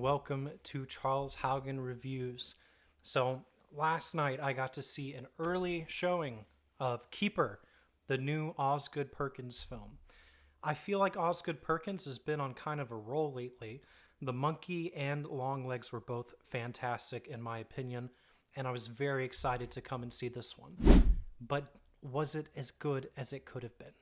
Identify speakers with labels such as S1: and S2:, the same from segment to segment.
S1: welcome to Charles Haugen Reviews. So, last night I got to see an early showing of Keeper, the new Osgood Perkins film. I feel like Osgood Perkins has been on kind of a roll lately. The Monkey and Longlegs were both fantastic in my opinion, and I was very excited to come and see this one. But was it as good as it could have been?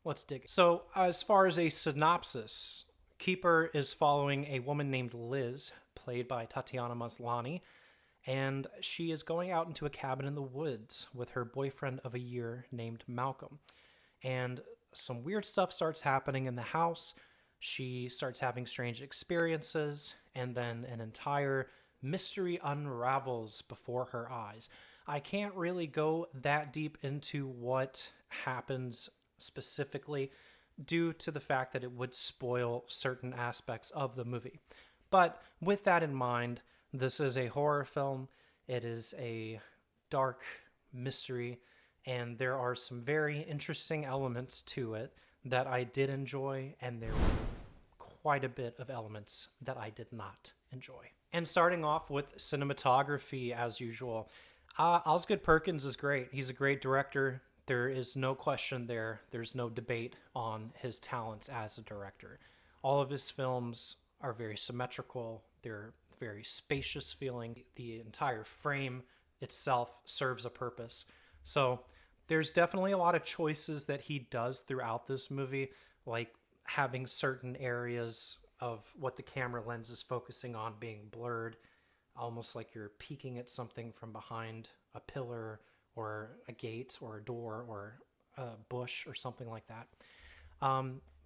S1: Let's dig in. So, as far as a synopsis, Keeper is following a woman named Liz, played by Tatiana Maslany, and she is going out into a cabin in the woods with her boyfriend of a year named Malcolm. And some weird stuff starts happening in the house. She starts having strange experiences, and then an entire mystery unravels before her eyes. I can't really go that deep into what happens specifically due to the fact that it would spoil certain aspects of the movie. But with that in mind, this is a horror film. It is a dark mystery, and there are some very interesting elements to it that I did enjoy, and there were quite a bit of elements that I did not enjoy. And starting off with cinematography, as usual, Osgood Perkins is great. He's a great director. There is no question there. There's no debate on his talents as a director. All of his films are very symmetrical. They're very spacious feeling. The entire frame itself serves a purpose. So there's definitely a lot of choices that he does throughout this movie, like having certain areas of what the camera lens is focusing on being blurred, almost like you're peeking at something from behind a pillar or a gate or a door or a bush or something like that.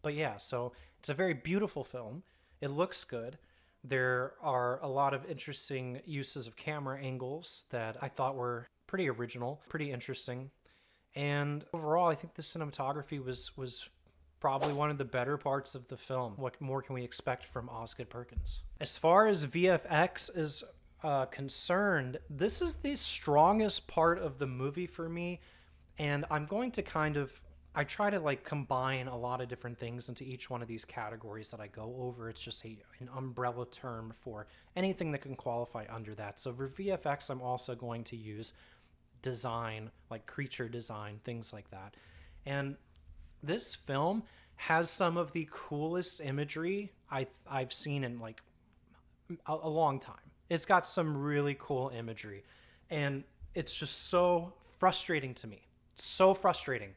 S1: But yeah, so it's a very beautiful film. It looks good. There are a lot of interesting uses of camera angles that I thought were pretty original, pretty interesting. And overall, I think the cinematography was probably one of the better parts of the film. What more can we expect from Osgood Perkins? As far as VFX is concerned, this is the strongest part of the movie for me, and I'm going to I try to combine a lot of different things into each one of these categories that I go over. It's just an umbrella term for anything that can qualify under that. So for VFX, I'm also going to use design, like creature design, things like that. And this film has some of the coolest imagery I've seen in a long time. It's got some really cool imagery, and it's just so frustrating to me. So frustrating,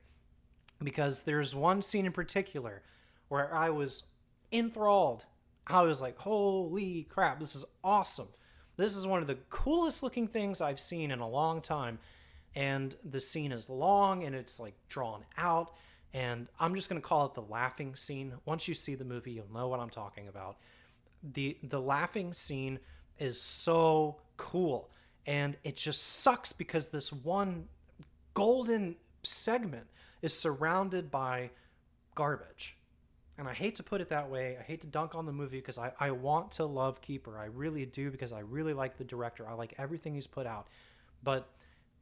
S1: because there's one scene in particular where I was enthralled. I was like, holy crap, this is awesome. This is one of the coolest looking things I've seen in a long time. And the scene is long and it's drawn out. And I'm just going to call it the laughing scene. Once you see the movie, you'll know what I'm talking about. The laughing scene is so cool. And it just sucks because this one golden segment is surrounded by garbage. And I hate to put it that way. I hate to dunk on the movie because I want to love Keeper. I really do, because I really like the director. I like everything he's put out. But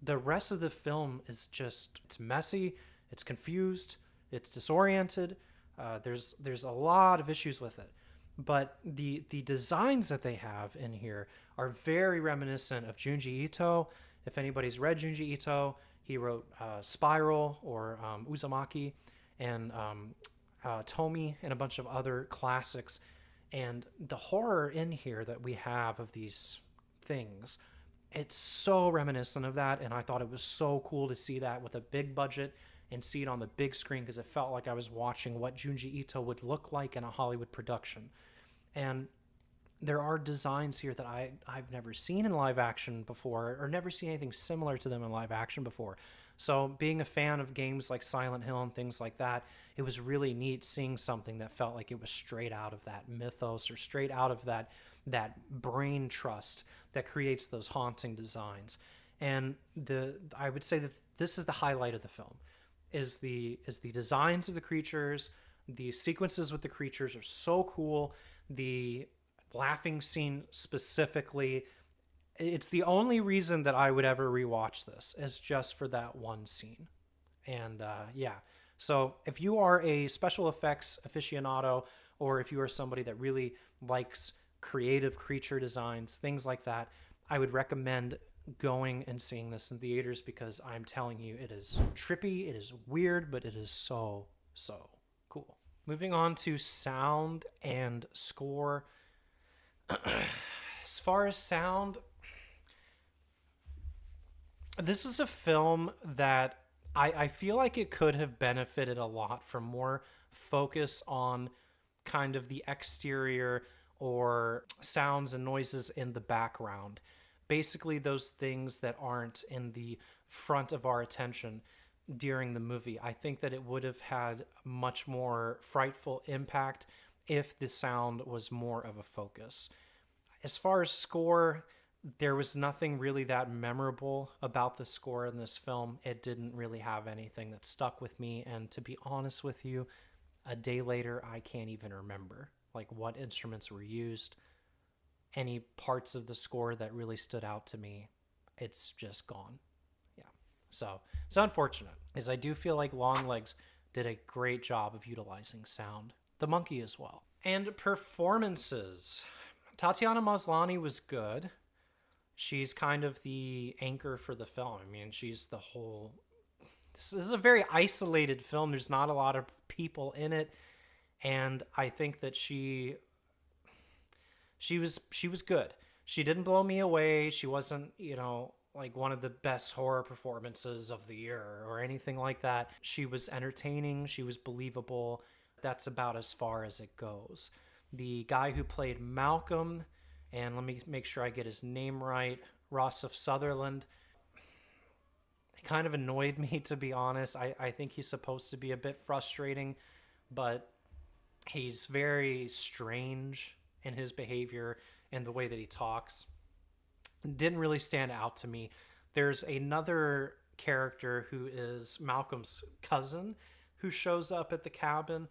S1: the rest of the film is it's messy, it's confused, it's disoriented. There's a lot of issues with it. But the designs that they have in here are very reminiscent of Junji Ito. If anybody's read Junji Ito, he wrote Spiral or Uzumaki and Tomi and a bunch of other classics. And the horror in here that we have of these things, it's so reminiscent of that. And I thought it was so cool to see that with a big budget and see it on the big screen, because it felt like I was watching what Junji Ito would look like in a Hollywood production. And there are designs here that I've never seen in live action before, or never seen anything similar to them in live action before. So being a fan of games like Silent Hill and things like that, it was really neat seeing something that felt like it was straight out of that mythos, or straight out of that brain trust that creates those haunting designs. And I would say that this is the highlight of the film, is the designs of the creatures. The sequences with the creatures are so cool. The laughing scene specifically, it's the only reason that I would ever rewatch this, is just for that one scene. And yeah, so if you are a special effects aficionado, or if you are somebody that really likes creative creature designs, things like that. I would recommend going and seeing this in theaters because I'm telling you, it is trippy, it is weird, but it is so, so cool. Moving on to sound and score. As far as sound, this is a film that I feel like it could have benefited a lot from more focus on kind of the exterior or sounds and noises in the background. Basically, those things that aren't in the front of our attention during the movie. I think that it would have had much more frightful impact if the sound was more of a focus. As far as score, there was nothing really that memorable about the score in this film. It didn't really have anything that stuck with me, and to be honest with you, a day later I can't even remember like what instruments were used, any parts of the score that really stood out to me. It's just gone. Yeah. So it's unfortunate, as I do feel like Longlegs did a great job of utilizing sound. The monkey as well. And performances. Tatiana Maslany was good. She's kind of the anchor for the film. I mean, she's the whole... This is a very isolated film. There's not a lot of people in it. And I think that she was good. She didn't blow me away. She wasn't, like one of the best horror performances of the year or anything like that. She was entertaining. She was believable. That's about as far as it goes. The guy who played Malcolm, and let me make sure I get his name right, Rossif Sutherland, it kind of annoyed me, to be honest. I think he's supposed to be a bit frustrating, but he's very strange in his behavior and the way that he talks. Didn't really stand out to me. There's another character who is Malcolm's cousin who shows up at the cabin,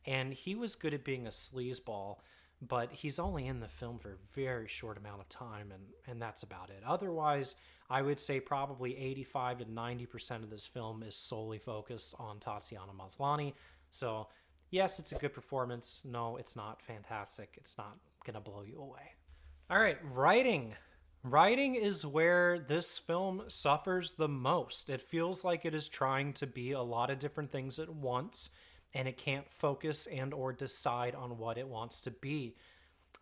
S1: and he was good at being a sleazeball, but he's only in the film for a very short amount of time, and that's about it. Otherwise, I would say probably 85 to 90% of this film is solely focused on Tatiana Maslany. So yes, it's a good performance. No, it's not fantastic. It's not going to blow you away. All right, writing. Writing is where this film suffers the most. It feels like it is trying to be a lot of different things at once, and it can't focus and or decide on what it wants to be.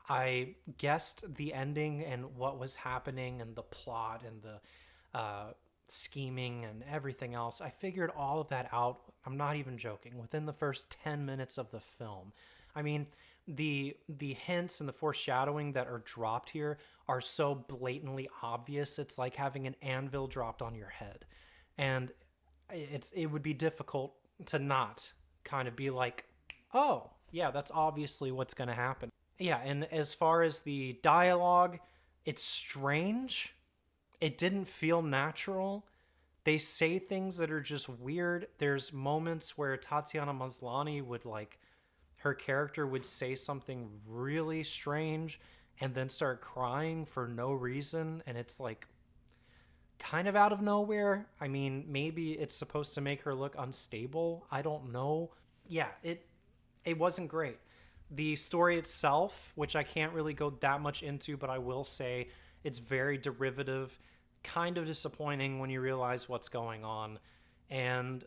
S1: I guessed the ending and what was happening and the plot and the scheming and everything else. I figured all of that out. I'm not even joking. Within the first 10 minutes of the film. I mean, the hints and the foreshadowing that are dropped here are so blatantly obvious. It's like having an anvil dropped on your head. And it would be difficult to not kind of be like, oh, yeah, that's obviously what's going to happen. Yeah, and as far as the dialogue, it's strange. It didn't feel natural. They say things that are just weird. There's moments where Tatiana Maslany would her character would say something really strange and then start crying for no reason. And it's kind of out of nowhere. I mean, maybe it's supposed to make her look unstable. I don't know. Yeah, it wasn't great. The story itself, which I can't really go that much into, but I will say it's very derivative, kind of disappointing when you realize what's going on. And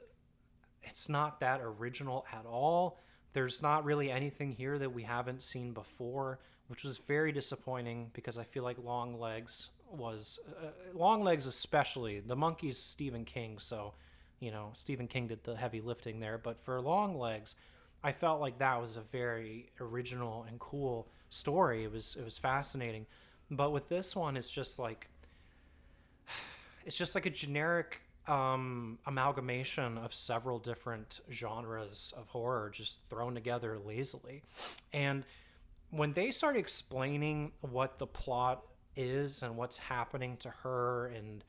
S1: it's not that original at all. There's not really anything here that we haven't seen before, which was very disappointing because I feel like Longlegs especially. The monkey's Stephen King, so, Stephen King did the heavy lifting there. But for Longlegs, I felt like that was a very original and cool story. It was fascinating. But with this one, it's just like a generic amalgamation of several different genres of horror just thrown together lazily. And when they start explaining what the plot is and what's happening to her and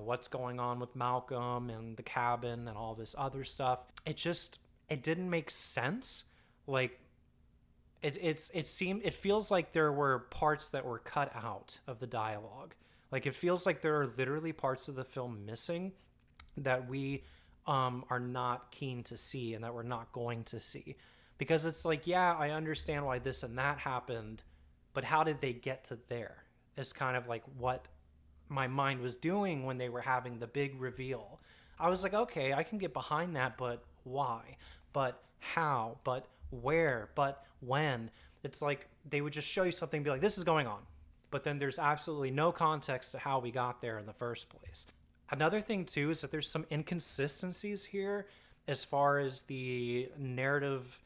S1: what's going on with Malcolm and the cabin and all this other stuff, it didn't make sense. Like it feels like there were parts that were cut out of the dialogue. Like, it feels like there are literally parts of the film missing that we are not keen to see and that we're not going to see. Because it's like, yeah, I understand why this and that happened, but how did they get to there? Is kind of like what my mind was doing when they were having the big reveal. I was like, okay, I can get behind that, but why? But how? But where? But when? It's like they would just show you something and be like, this is going on. But then there's absolutely no context to how we got there in the first place. Another thing, too, is that there's some inconsistencies here as far as the narrative,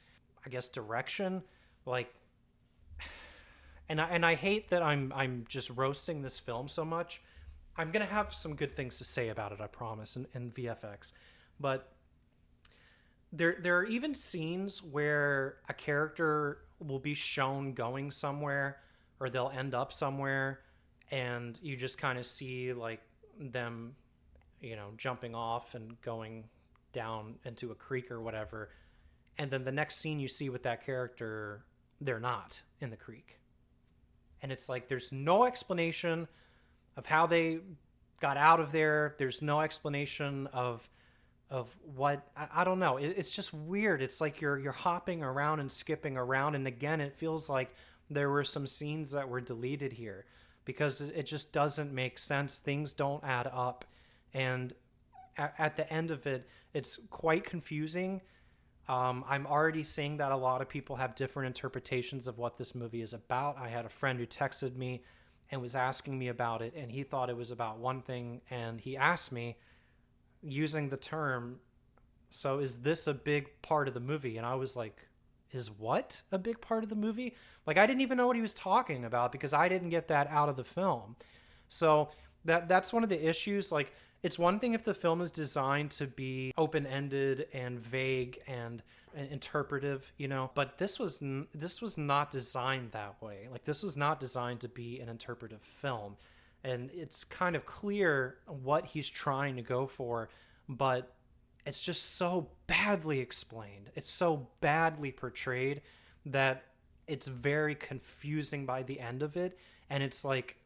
S1: I guess, direction. Like, and I hate that I'm just roasting this film so much. I'm going to have some good things to say about it, I promise, in VFX. But there are even scenes where a character will be shown going somewhere, or they'll end up somewhere, and you just kind of see like them, jumping off and going down into a creek or whatever. And then the next scene you see with that character, they're not in the creek. And it's like there's no explanation of how they got out of there. There's no explanation of what, I don't know. It's just weird. It's like you're hopping around and skipping around. And again, it feels like there were some scenes that were deleted here because it just doesn't make sense. Things don't add up. And at the end of it, it's quite confusing. I'm already seeing that a lot of people have different interpretations of what this movie is about. I had a friend who texted me and was asking me about it, and he thought it was about one thing, and he asked me, using the term, so is this a big part of the movie? And I was like, is what a big part of the movie? Like, I didn't even know what he was talking about because I didn't get that out of the film. So that's one of the issues. Like, it's one thing if the film is designed to be open-ended and vague and interpretive, but this was not designed that way. Like, this was not designed to be an interpretive film. And it's kind of clear what he's trying to go for, but it's just so badly explained. It's so badly portrayed that it's very confusing by the end of it. And it's like,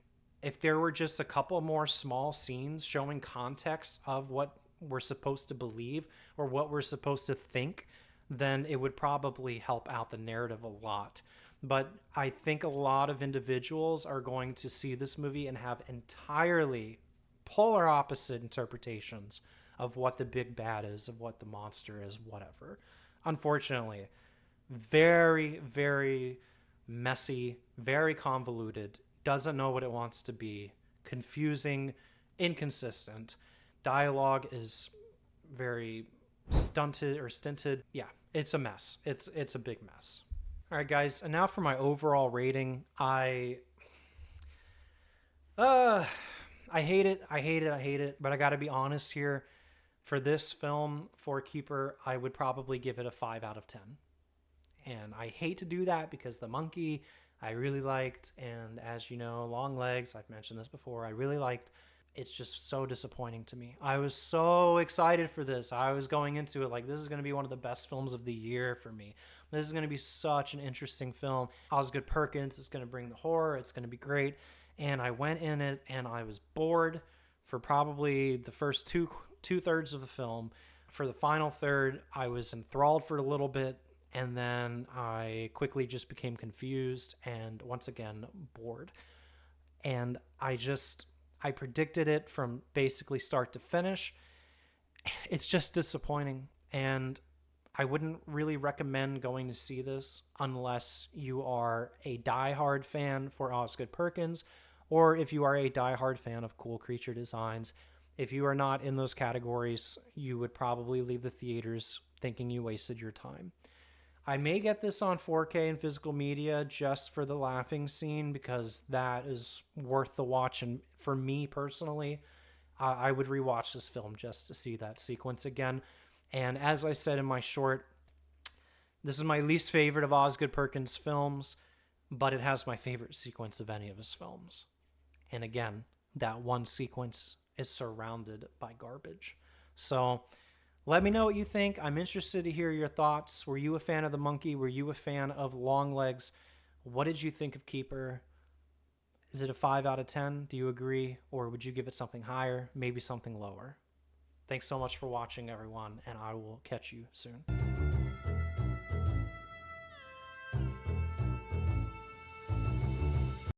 S1: if there were just a couple more small scenes showing context of what we're supposed to believe or what we're supposed to think, then it would probably help out the narrative a lot. But I think a lot of individuals are going to see this movie and have entirely polar opposite interpretations of what the big bad is, of what the monster is, whatever. Unfortunately, very, very messy, very convoluted, doesn't know what it wants to be, confusing, inconsistent. Dialogue is very stunted. Yeah, it's a mess. It's a big mess. All right, guys, and now for my overall rating. I hate it, but I got to be honest here. For this film, for Keeper, I would probably give it a 5 out of 10. And I hate to do that because the monkey I really liked, and as you know, Long Legs, I've mentioned this before, I really liked. It's just so disappointing to me. I was so excited for this. I was going into it like, this is going to be one of the best films of the year for me. This is going to be such an interesting film. Osgood Perkins is going to bring the horror. It's going to be great. And I went in it and I was bored for probably the first two-thirds of the film. For the final third, I was enthralled for a little bit. And then I quickly just became confused and once again bored. And I predicted it from basically start to finish. It's just disappointing. And I wouldn't really recommend going to see this unless you are a diehard fan for Osgood Perkins, or if you are a diehard fan of cool creature designs. If you are not in those categories, you would probably leave the theaters thinking you wasted your time. I may get this on 4K and physical media just for the laughing scene because that is worth the watch. And for me personally, I would rewatch this film just to see that sequence again. And as I said in my short, this is my least favorite of Osgood Perkins' films, but it has my favorite sequence of any of his films. And again, that one sequence is surrounded by garbage. So let me know what you think. I'm interested to hear your thoughts. Were you a fan of the monkey? Were you a fan of Long Legs? What did you think of Keeper? Is it a 5 out of 10? Do you agree? Or would you give it something higher? Maybe something lower? Thanks so much for watching, everyone, and I will catch you soon.